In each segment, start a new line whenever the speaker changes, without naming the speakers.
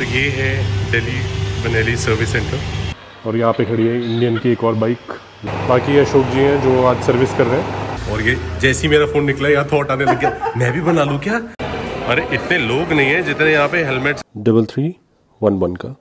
तो ये है दिल्ली बनेली सर्विस सेंटर और यहाँ पे खड़ी है इंडियन की एक और बाइक। बाकी अशोक जी हैं जो आज सर्विस कर रहे हैं। और ये जैसे ही मेरा फ़ोन निकला यहाँ थॉट आने लग गया मैं भी बना लूँ क्या। अरे इतने लोग नहीं हैं जितने यहाँ पे हेलमेट 3311 का।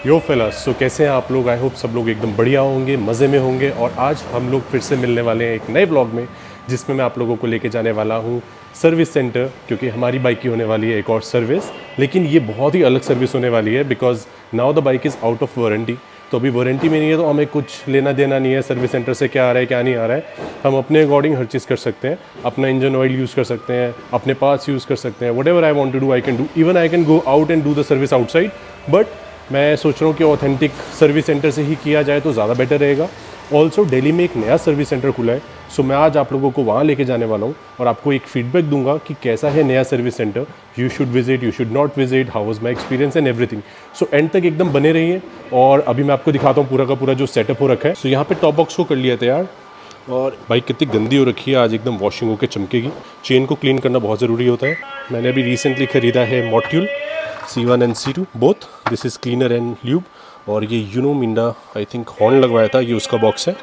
यो फेलास, सो कैसे हैं आप लोग। आई होप सब लोग एकदम बढ़िया होंगे, मज़े में होंगे। और आज हम लोग फिर से मिलने वाले हैं एक नए व्लॉग में, जिसमें मैं आप लोगों को लेके जाने वाला हूँ सर्विस सेंटर। क्योंकि हमारी बाइक की होने वाली है एक और सर्विस, लेकिन ये बहुत ही अलग सर्विस होने वाली है because now the bike is out of warranty. तो अभी वारंटी में नहीं है तो हमें कुछ लेना देना नहीं है सर्विस सेंटर से क्या आ रहा है क्या नहीं आ रहा है। हम अपने अकॉर्डिंग हर चीज़ कर सकते हैं। अपना इंजन ऑयल यूज़ कर सकते हैं, अपने पार्ट्स यूज़ कर सकते हैं। Whatever I want to do I can do. Even I can go out and do the service outside, but मैं सोच रहा हूँ कि ऑथेंटिक सर्विस सेंटर से ही किया जाए तो ज़्यादा बेटर रहेगा। ऑल्सो दिल्ली में एक नया सर्विस सेंटर खुला है, सो मैं आज आप लोगों को वहाँ लेके जाने वाला हूँ और आपको एक फीडबैक दूंगा कि कैसा है नया service centre. You should visit, you should not visit, how was my experience and everything. So and तक एकदम बने रहिए। और अभी मैं आपको दिखाता हूँ पूरा का पूरा जो सेटअप हो रखा है। सो यहाँ पे टॉप बॉक्स को कर लिया तैयार और बाइक कितनी गंदी हो रखी है, आज एकदम वॉशिंग होकर चमकेगी। चेन को क्लीन करना बहुत ज़रूरी होता है। मैंने अभी रिसेंटली ख़रीदा है module C1 and C2 both. This is cleaner and lube. और ये Uno Minda I think horn लगवाया था, ये उसका बॉक्स है।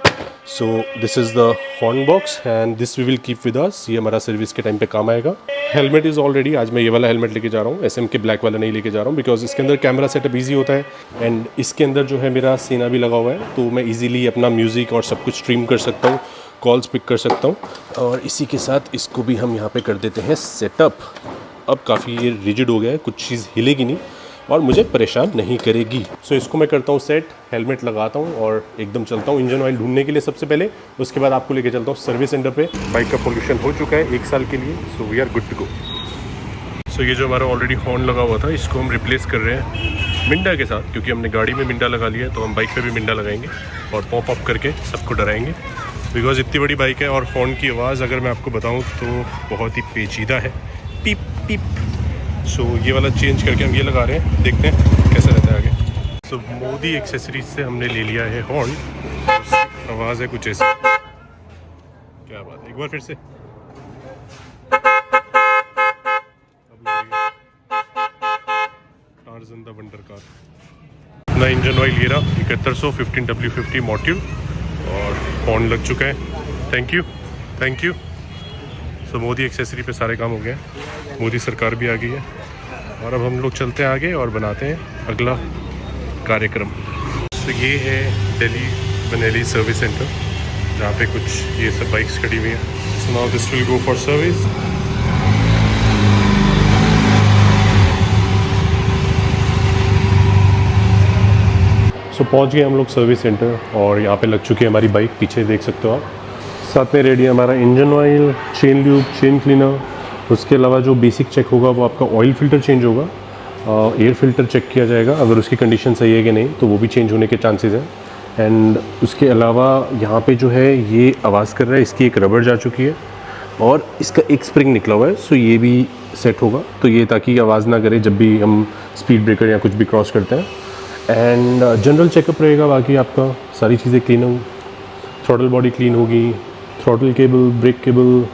So this is the horn box and this we will keep with us. ये हमारा सर्विस के टाइम पे काम आएगा। हेलमेट इज़ ऑलरेडी, आज मैं ये वाला हेलमेट लेके जा रहा हूँ, SM के ब्लैक वाला नहीं लेके जा रहा हूँ बिकॉज इसके अंदर कैमरा सेटअप ईजी होता है। एंड इसके अंदर जो है मेरा सीना भी लगा हुआ है, तो मैं ईजिली अपना म्यूज़िक और सब कुछ स्ट्रीम कर सकता हूँ, कॉल्स पिक कर सकता हूँ। और इसी के साथ इसको भी हम यहाँ पर कर देते हैं सेटअप। अब काफ़ी ये रिजिड हो गया है, कुछ चीज़ हिलेगी नहीं और मुझे परेशान नहीं करेगी। सो इसको मैं करता हूँ सेट, हेलमेट लगाता हूँ और एकदम चलता हूँ इंजन ऑयल ढूंढने के लिए सबसे पहले। उसके बाद आपको लेके चलता हूँ सर्विस सेंटर पे। बाइक का पोल्यूशन हो चुका है 1 साल के लिए, so we are good to go. So ये जो हमारा ऑलरेडी हॉर्न लगा हुआ था, इसको हम रिप्लेस कर रहे हैं मिंडा के साथ, क्योंकि हमने गाड़ी में मिंडा लगा लिया है तो हम बाइक पर भी मिंडा लगाएंगे और पॉप अप करके सबको डराएंगे। बिकॉज इतनी बड़ी बाइक है और हॉर्न की आवाज़ अगर मैं आपको बताऊँ तो बहुत ही पेचीदा है, पीप पीप। सो ये वाला चेंज करके हम ये लगा रहे हैं, देखते हैं कैसा रहता है आगे। सो मोदी एक्सेसरीज से हमने ले लिया है हॉर्न। आवाज़ है कुछ ऐसी, क्या बात है, एक बार फिर से। Tarzan the wonder car. अपना इंजन ऑयल ये रहा 7100 15W50 मॉड्यूल और हॉर्न लग चुका है। Thank you thank you. So Modi accessory पे सारे काम हो गए, मोदी सरकार भी आ गई है और अब हम लोग चलते हैं आगे और बनाते हैं अगला कार्यक्रम। तो ये है दिल्ली बनेली सर्विस सेंटर, जहाँ पे कुछ ये सब बाइक्स खड़ी हुई हैं। So now this will go for service. So पहुँच गए हम लोग सर्विस सेंटर और यहाँ पे लग चुकी है हमारी बाइक, पीछे देख सकते हो आप। साथ में रेडी है हमारा engine oil, chain lube, chain cleaner. उसके अलावा जो बेसिक चेक होगा वो आपका ऑयल फ़िल्टर चेंज होगा, एयर फ़िल्टर चेक किया जाएगा, अगर उसकी कंडीशन सही है कि नहीं तो वो भी चेंज होने के चांसेस हैं। एंड उसके अलावा यहाँ पे जो है ये आवाज़ कर रहा है, इसकी एक रबड़ जा चुकी है और इसका एक स्प्रिंग निकला हुआ है, सो ये भी सेट होगा, तो ये ताकि आवाज़ ना करे जब भी हम स्पीड ब्रेकर या कुछ भी क्रॉस करते हैं। एंड जनरल चेकअप रहेगा, बाकी आपका सारी चीज़ें क्लीन होंगी, थ्रॉटल बॉडी क्लीन होगी, थ्रॉटल केबल, ब्रेक केबल,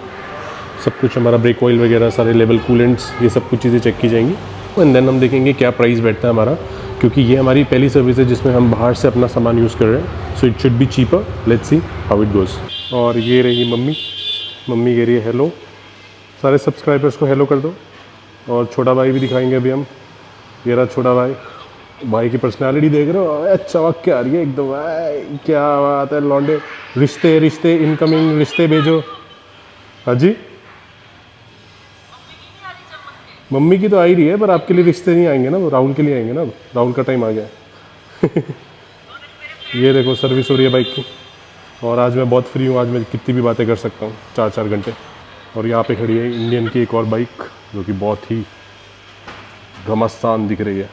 सब कुछ हमारा ब्रेक ऑयल वगैरह सारे लेवल, कूलेंट्स, ये सब कुछ चीज़ें चेक की जाएंगी। एंड देन हम देखेंगे क्या प्राइस बैठता है हमारा, क्योंकि ये हमारी पहली सर्विस है जिसमें हम बाहर से अपना सामान यूज़ कर रहे हैं। So it should be cheaper, let's see how it goes. और ये रही मम्मी, मम्मी कह रही है हेलो। सारे सब्सक्राइबर्स को हेलो कर दो। और छोटा भाई भी दिखाएंगे अभी हम। ये रहा छोटा भाई, भाई की पर्सनैलिटी देख रहे हो, चमक के आ रही है एकदम। क्या बात है लौंडे, रिश्ते रिश्ते इनकमिंग, रिश्ते भेजो। हाँ जी, मम्मी की तो आ ही रही है, पर आपके लिए रिश्ते नहीं आएंगे ना, वो राहुल के लिए आएंगे ना, राहुल का टाइम आ गया। ये देखो सर्विस हो रही है बाइक की और आज मैं बहुत फ्री हूँ, आज मैं कितनी भी बातें कर सकता हूँ 4-4 घंटे। और यहाँ पे खड़ी है इंडियन की एक और बाइक जो कि बहुत ही घमसान दिख रही है,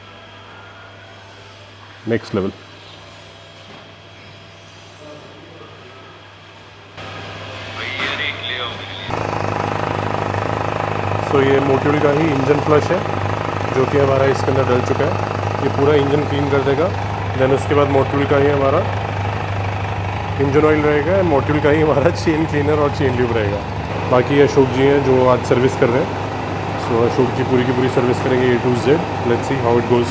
नेक्स्ट लेवल। तो ये मोट्यूल का ही इंजन फ्लश है जो कि हमारा इसके अंदर डल चुका है। ये पूरा इंजन क्लीन कर देगा। देन उसके बाद मोट्यूल का ही हमारा इंजन ऑयल रहेगा, मोट्यूल का ही हमारा चेन क्लीनर और चेन ल्यूब रहेगा। बाकी अशोक जी हैं जो आज सर्विस कर रहे हैं। सो अशोक जी पूरी की पूरी सर्विस करेंगे A to Z। Let's see how it goes.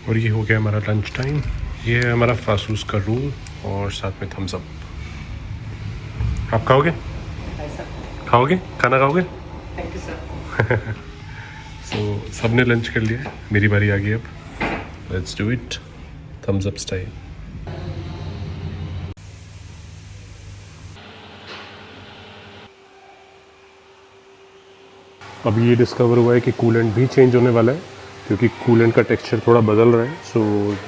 और ये हो गया हमारा लंच टाइम। ये है हमारा फासूस का रूम और साथ में थम्स अप। आप खाओगे? खाओगे? खाना खाओगे?
Thank you sir.
सो सबने लंच कर लिया है, मेरी बारी आ गई अब। Let's do it thumbs up style. अभी ये डिस्कवर हुआ है कि कूलेंट भी चेंज होने वाला है, क्योंकि कूलेंट का टेक्सचर थोड़ा बदल रहा है। So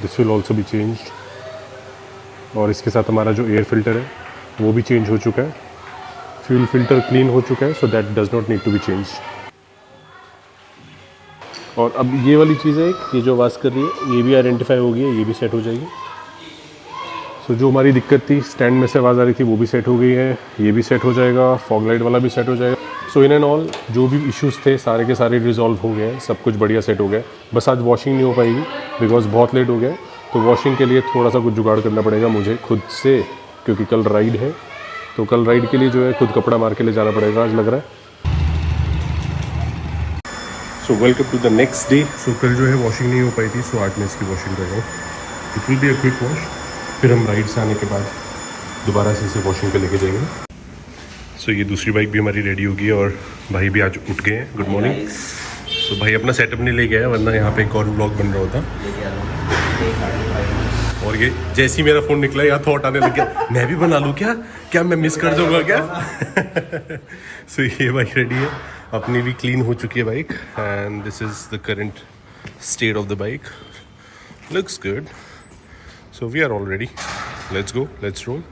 this will also be changed. और इसके साथ हमारा जो एयर फिल्टर है वो भी चेंज हो चुका है। फ्यूल फिल्टर क्लीन हो चुका है, so that does not need to be changed. और अब ये वाली चीज़ है, ये जो आवाज़ कर रही है ये भी आइडेंटिफाई हो गई है, ये भी सेट हो जाएगी। सो जो हमारी दिक्कत थी, स्टैंड में से आवाज़ आ रही थी, वो भी सेट हो गई है, ये भी सेट हो जाएगा, फॉग लाइट वाला भी सेट हो जाएगा। सो इन एंड ऑल जो भी इश्यूज़ थे सारे के सारे रिजॉल्व हो गए हैं, सब कुछ बढ़िया सेट हो गया। बस आज वॉशिंग नहीं हो पाएगी बिकॉज बहुत लेट हो गया, तो वॉशिंग के लिए थोड़ा सा कुछ जुगाड़ करना पड़ेगा मुझे खुद से, क्योंकि कल राइड है। तो कल राइड के लिए जो है खुद कपड़ा मार के ले जाना पड़ेगा आज लग रहा है। So welcome to the next day. So कल जो है वॉशिंग नहीं हो पाई थी, सो आज मैं इसकी वॉशिंग कर रहा हूँ। It will be a quick wash, फिर हम राइड से आने के बाद दोबारा से इसे वॉशिंग पे लेके जाएंगे। सो ये दूसरी बाइक भी हमारी रेडी होगी और भाई भी आज उठ गए हैं। Good morning. सो भाई अपना सेटअप नहीं ले गया, वरना यहाँ पे एक और व्लॉग बन रहा होता। और ये जैसे ही मेरा फ़ोन निकला यहाँ थॉट आने लग गया, मैं भी बना लूँ क्या मैं मिस कर जाऊँगा क्या? सो ये बाइक रेडी है, अपनी भी क्लीन हो चुकी है bike, and this is the current state of the bike. Looks good. So we are all ready, let's go, let's roll.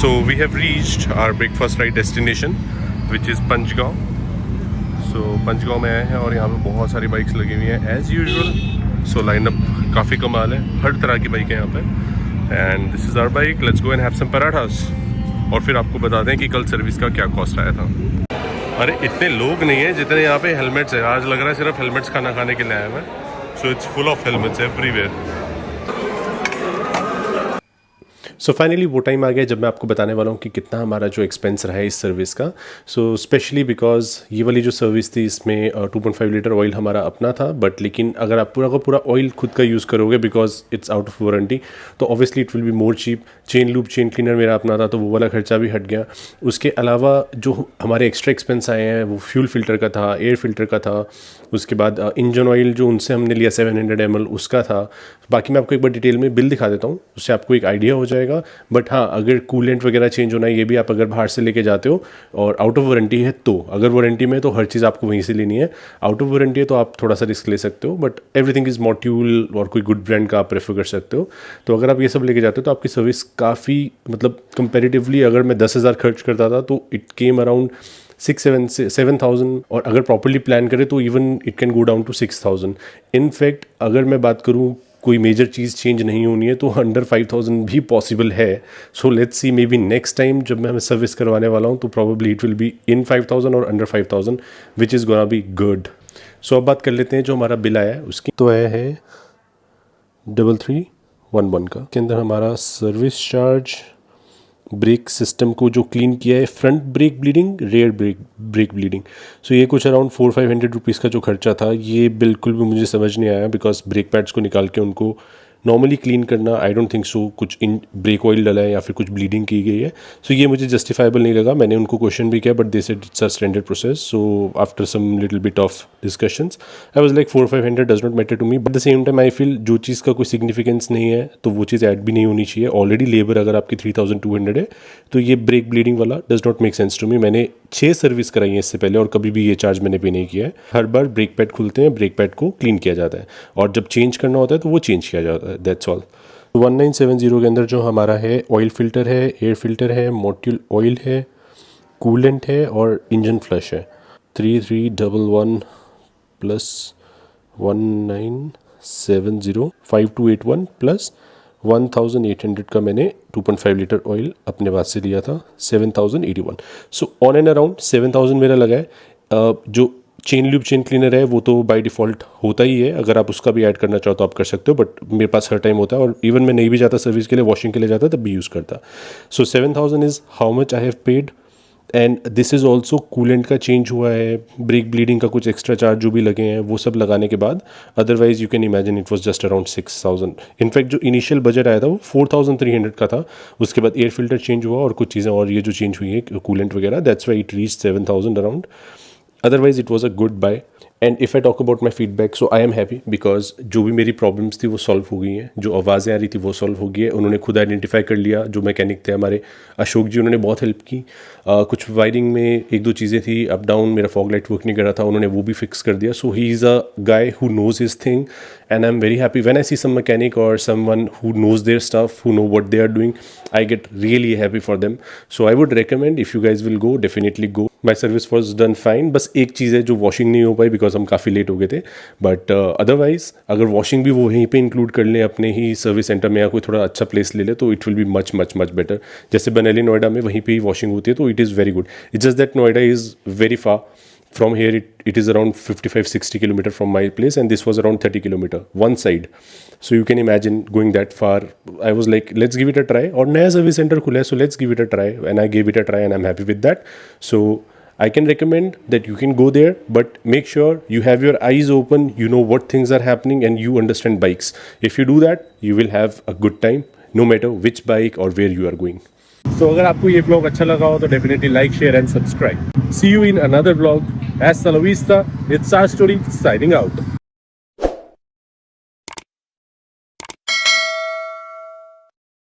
So we have reached our breakfast ride destination, which is Panchgaon. So Panchgaon में आए हैं और यहाँ पे बहुत सारी bikes लगी हुई हैं एज़ यूजुअल। सो लाइनअप काफ़ी कमाल है, हर तरह की बाइक है यहाँ पे। And this is our bike, let's go and have some parathas. और फिर आपको बता दें कि कल सर्विस का क्या कॉस्ट आया था। अरे इतने लोग नहीं हैं जितने यहाँ पे हेलमेट्स है। आज लग रहा है सिर्फ हेलमेट्स खाना खाने के लिए आया हुआ है। So it's full of helmets everywhere. So finally वो टाइम आ गया जब मैं आपको बताने वाला हूँ कि कितना हमारा जो एक्सपेंस रहा है इस सर्विस का। सो स्पेशली बिकॉज ये वाली जो सर्विस थी इसमें 2.5 लीटर ऑयल हमारा अपना था, बट लेकिन अगर आप पूरा का पूरा ऑयल खुद का यूज़ करोगे because it's out of warranty, तो obviously it will be more cheap. Chain loop, chain cleaner मेरा अपना था, तो वो वाला खर्चा भी हट गया। उसके अलावा जो हमारे एक्स्ट्रा एक्सपेंस आए हैं वो फ्यूल फिल्टर का था, एयर फिल्टर का था, उसके बाद इंजन ऑयल जो उनसे हमने लिया 700 ml उसका था। बाकी मैं आपको एक बार डिटेल में बिल दिखा देता हूँ, उससे आपको एक आइडिया हो जाएगा। बट हाँ, अगर कूलेंट वगैरह चेंज होना है ये भी आप अगर बाहर से लेके जाते हो और आउट ऑफ वारंटी है, तो अगर वारंटी में तो हर चीज़ आपको वहीं से लेनी है। आउट ऑफ वारंटी है तो आप थोड़ा सा रिस्क ले सकते हो, बट एवरीथिंग इज़ मॉड्यूल और कोई गुड ब्रांड का आप प्रेफर कर सकते हो। तो अगर आप ये सब लेके जाते हो तो आपकी सर्विस काफ़ी, मतलब कंपेरेटिवली अगर मैं 10,000 खर्च करता था तो इट केम अराउंड 7,000, और अगर प्रॉपरली प्लान करें तो even it can go down to 6,000। In fact अगर मैं बात करूँ कोई मेजर चीज़ चेंज नहीं होनी है तो अंडर 5,000 भी पॉसिबल है। So let's see, maybe next time जब मैं सर्विस करवाने वाला हूँ तो probably it will be in 5,000 और under 5,000, which is gonna be good. So अब बात कर लेते हैं जो हमारा बिल आया है उसकी। तो आया है 3311 का, के अंदर हमारा सर्विस चार्ज, ब्रेक सिस्टम को जो क्लीन किया है, front brake bleeding, rear brake bleeding. So ये कुछ अराउंड 400-500 रुपीज़ का जो खर्चा था, ये बिल्कुल भी मुझे समझ नहीं आया बिकॉज ब्रेक पैड्स को निकाल के उनको नॉर्मली क्लीन करना, आई डोंट थिंक सो कुछ इन ब्रेक ऑयल डला है या फिर कुछ ब्लीडिंग की गई है। सो ये मुझे जस्टिफाइबल नहीं लगा। मैंने उनको क्वेश्चन भी किया but they said it's a standard process. So after some little bit of discussions I was like 400-500 does not matter to me, but the same time I feel जो चीज़ का कोई सिग्निफिकेंस नहीं है तो वो चीज़ ऐड भी नहीं होनी चाहिए। ऑलरेडी लेबर अगर आपकी 3,200 है तो ये ब्रेक ब्लीडिंग वाला does not make sense to me. मैंने 6 सर्विस कराई है इससे पहले और कभी भी ये चार्ज मैंने पे नहीं किया है। हर बार ब्रेक पैड खुलते हैं, ब्रेक पैड को क्लीन किया जाता है और जब चेंज करना होता है तो वो चेंज किया जाता है, दैट्स ऑल। 1970 के अंदर जो हमारा है ऑयल फ़िल्टर है, एयर फ़िल्टर है, मॉड्यूल ऑयल है, कूलेंट है और इंजन फ्लश है। 3311 प्लस 1970 5281 प्लस 1800 का मैंने 2.5 लीटर ऑयल अपने पास से लिया था 7081। सो ऑन एंड अराउंड 7000 मेरा लगा है। जो चेन ल्यूब चेन क्लीनर है वो तो बाय डिफ़ॉल्ट होता ही है, अगर आप उसका भी ऐड करना चाहो तो आप कर सकते हो, बट मेरे पास हर टाइम होता है और इवन मैं नहीं भी जाता सर्विस के लिए, वॉशिंग के लिए जाता तब भी यूज़ करता। सो 7000 is how much I have paid and this is also coolant का चेंज हुआ है, ब्रेक ब्लीडिंग का कुछ एक्स्ट्रा चार्ज जो भी लगे हैं वो सब लगाने के बाद, otherwise you can imagine it was just around 6000। In fact जो इनिशियल बजट आया था वो 4300 का था। उसके बाद एयर फिल्टर चेंज हुआ और कुछ चीज़ें और ये जो चेंज हुई है कूलेंट वगैरह, that's why it reach 7000 around. Otherwise it was a good buy. And if I talk about my feedback, so I am happy because जो भी मेरी प्रॉब्लम्स थी वो सॉल्व हो गई हैं, जो आवाज़ें आ रही थी वो सॉल्व हो गई है। उन्होंने खुद आइडेंटिफाई कर लिया, जो मैकेनिक थे हमारे अशोक जी, उन्होंने बहुत हेल्प की। कुछ वायरिंग में एक दो चीज़ें थी अप डाउन, मेरा फॉग लाइट वर्क नहीं कर रहा था, उन्होंने वो भी फिक्स कर दिया। So he is a guy who knows his thing and I am very happy when I see some mechanic और someone who knows their stuff, who know what they are doing, I get really happy for them. So I would recommend if you guys will go, definitely go. My service was done fine. बस एक चीज़ है जो washing नहीं हो पाई because हम काफ़ी late हो गए थे, बट अदरवाइज अगर वॉशिंग भी वो वहीं पे इंक्लूड कर लें अपने ही सर्विस सेंटर में या कोई थोड़ा अच्छा प्लेस ले ले तो it will be much much much better. जैसे बनेली नोएडा में वहीं पे ही वॉशिंग होती है तो it is very good. It's just that Noida is very far from here. It is around 55-60 kilometer from my place and this was around 30 kilometer one side, so you can imagine going that far. I was like, let's give it a try, और नया service centre खुला है, so let's give it a try, and I gave it a try and I'm happy with that. So I can recommend that you can go there, but make sure you have your eyes open, you know what things are happening and you understand bikes. If you do that, you will have a good time no matter which bike or where you are going. So अगर आपको ये blog अच्छा लगा हो तो definitely like, share and subscribe. See you in another blog. Hasta la vista, it's our story signing out.